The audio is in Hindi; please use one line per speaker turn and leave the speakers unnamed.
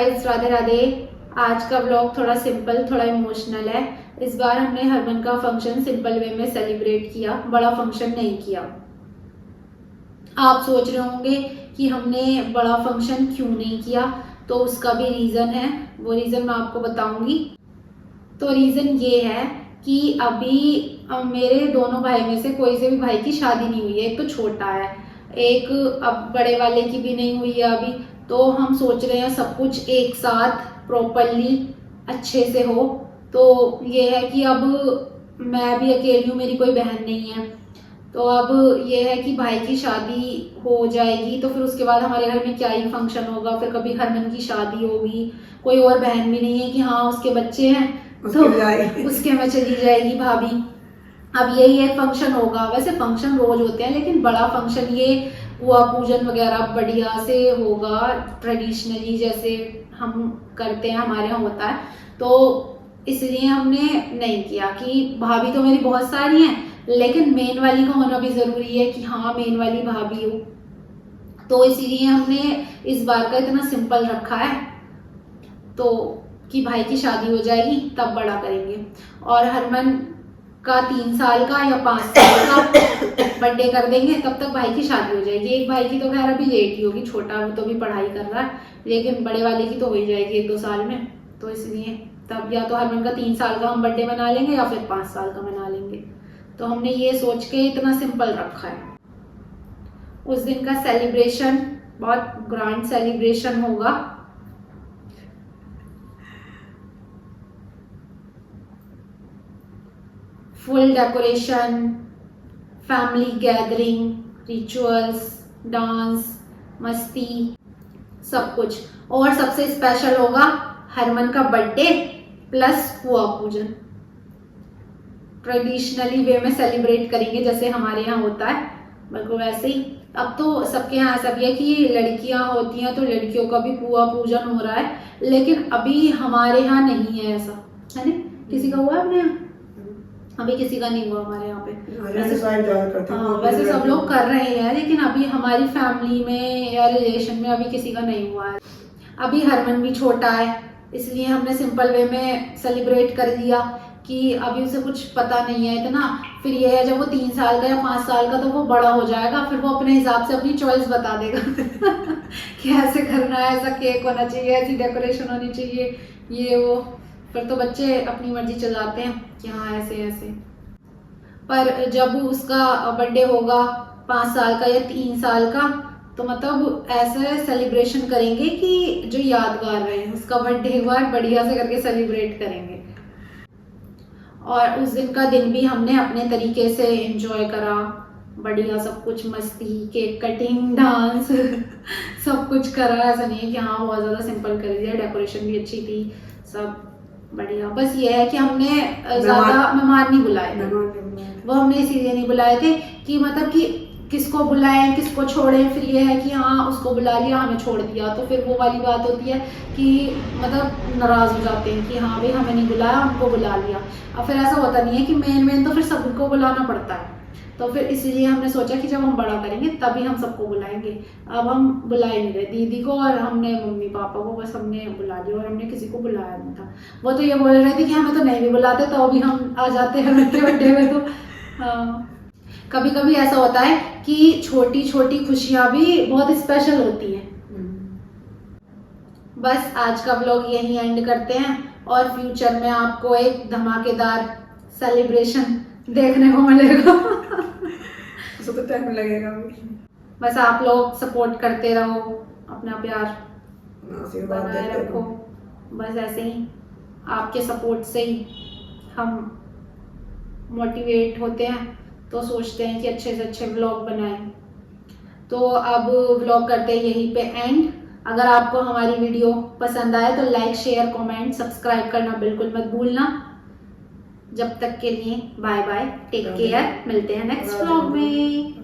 गाइस, राधे राधे। आज का व्लॉग थोड़ा सिंपल, थोड़ा इमोशनल है। इस बार हमने हरमन का फंक्शन सिंपल वे में सेलिब्रेट किया, बड़ा फंक्शन नहीं किया। आप सोच रहे होंगे कि हमने बड़ा फंक्शन क्यों नहीं किया, तो उसका भी रीज़न है। वो रीज़न मैं आपको बताऊंगी। तो रीज़न ये है कि अभी मेरे दोनों भाई में से कोई से भी भाई की शादी नहीं हुई है। एक तो छोटा है, एक अब बड़े वाले की भी नहीं हुई है अभी। तो हम सोच रहे हैं सब कुछ एक साथ प्रॉपरली अच्छे से हो। तो ये है कि अब मैं भी अकेली हूँ, मेरी कोई बहन नहीं है। तो अब ये है कि भाई की शादी हो जाएगी तो फिर उसके बाद हमारे घर में क्या ही फंक्शन होगा। फिर कभी हरमन की शादी होगी, कोई और बहन भी नहीं है कि हाँ उसके बच्चे हैं तो उसके में चली जाएगी भाभी। अब यही एक फंक्शन होगा। वैसे फंक्शन रोज होते हैं, लेकिन बड़ा फंक्शन ये हुआ पूजन वगैरह बढ़िया से होगा, ट्रेडिशनली जैसे हम करते हैं, हमारे यहाँ होता है। तो इसलिए हमने नहीं किया कि भाभी तो मेरी बहुत सारी हैं, लेकिन मेन वाली का होना भी ज़रूरी है कि हाँ मेन वाली भाभी हो। तो इसीलिए हमने इस बार का इतना सिंपल रखा है, तो कि भाई की शादी हो जाएगी तब बड़ा करेंगे। और हरमन का 3 साल का या 5 साल का बर्थडे कर देंगे, तब तक भाई की शादी हो जाएगी। एक भाई की तो खैर अभी लेट ही होगी, छोटा वो तो भी पढ़ाई कर रहा है, लेकिन बड़े वाले की तो हो ही जाएगी 1-2 साल में। तो इसलिए तब या तो हरमन का 3 साल का हम बर्थडे मना लेंगे या फिर 5 साल का मना लेंगे। तो हमने ये सोच के इतना सिंपल रखा है। उस दिन का सेलिब्रेशन बहुत ग्रैंड सेलिब्रेशन होगा। Full decoration, family gathering, rituals, dance, मस्ती, सब कुछ। और सबसे स्पेशल होगा हरमन का बर्थडे प्लस हुआ पूजन। ट्रेडिशनली वे में सेलिब्रेट करेंगे जैसे हमारे यहाँ होता है, बिल्कुल वैसे ही। अब तो सबके यहाँ ऐसा भी है कि लड़कियां होती हैं तो लड़कियों का भी पुआ पूजन हो रहा है, लेकिन अभी हमारे यहाँ नहीं है ऐसा, है ना? किसी का हुआ है अपने यहाँ? अभी किसी का नहीं हुआ हमारे यहाँ पे। वैसे सब लोग कर रहे हैं, लेकिन अभी हमारी फैमिली में या रिलेशन में अभी किसी का नहीं हुआ है। अभी हरमन भी छोटा है, इसलिए हमने सिंपल वे में सेलिब्रेट कर दिया कि अभी उसे कुछ पता नहीं है इतना। फिर ये है जब वो 3 साल का या 5 साल का तो वो बड़ा हो जाएगा, फिर वो अपने हिसाब से अपनी चॉइस बता देगा कि ऐसे करना है, ऐसा केक होना चाहिए, ऐसी डेकोरेशन होनी चाहिए, ये वो। फिर तो बच्चे अपनी मर्जी चलाते हैं कि हाँ ऐसे ऐसे। पर जब उसका बर्थडे होगा 5 साल का या 3 साल का, तो मतलब ऐसे सेलिब्रेशन करेंगे कि जो यादगार रहे। उसका बर्थडे एक बार बढ़िया से करके सेलिब्रेट करेंगे। और उस दिन का दिन भी हमने अपने तरीके से एंजॉय करा, बढ़िया सब कुछ, मस्ती, केक कटिंग, डांस सब कुछ करा। ऐसा नहीं है कि हाँ बहुत ज़्यादा सिंपल कर दिया। डेकोरेशन भी अच्छी थी, सब बढ़िया। बस ये है कि हमने ज़्यादा मेहमान नहीं बुलाए थे। वो हमने इसीलिए नहीं बुलाए थे कि मतलब कि किसको बुलाएं किसको छोड़ें। फिर ये है कि हाँ उसको बुला लिया हमें छोड़ दिया, तो फिर वो वाली बात होती है कि मतलब नाराज़ हो जाते हैं कि हाँ भाई हमें नहीं बुलाया, उनको बुला लिया। अब फिर ऐसा होता नहीं है कि मेन तो फिर सबको बुलाना पड़ता है। तो फिर इसीलिए हमने सोचा कि जब हम बड़ा करेंगे तभी हम सबको बुलाएंगे। अब हम बुलाए नहीं रहे, दीदी को और हमने मम्मी पापा को बस हमने बुला लिया, और हमने किसी को बुलाया नहीं था। वो तो ये बोल रहे थे कि हमें तो नहीं भी बुलाते, तो अभी हम आ जाते हैं बर्थडे बर्थडे में। तो हाँ, कभी कभी ऐसा होता है कि छोटी छोटी खुशियाँ भी बहुत स्पेशल होती हैं। बस आज का व्लॉग यहीं एंड करते हैं, और फ्यूचर में आपको एक धमाकेदार सेलिब्रेशन देखने को मिलेगा।
तो टाइम लगेगा।
बस आप लोग सपोर्ट करते रहो, अपना प्यार बनाए रखो। बस ऐसे ही आपके सपोर्ट से ही हम मोटिवेट होते हैं, तो सोचते हैं कि अच्छे से अच्छे व्लॉग बनाएं। तो अब व्लॉग करते हैं यहीं पे एंड। अगर आपको हमारी वीडियो पसंद आए तो लाइक, शेयर, कमेंट, सब्सक्राइब करना बिल्कुल मत भूलना। जब तक के लिए बाय बाय, टेक केयर, मिलते हैं नेक्स्ट व्लॉग में।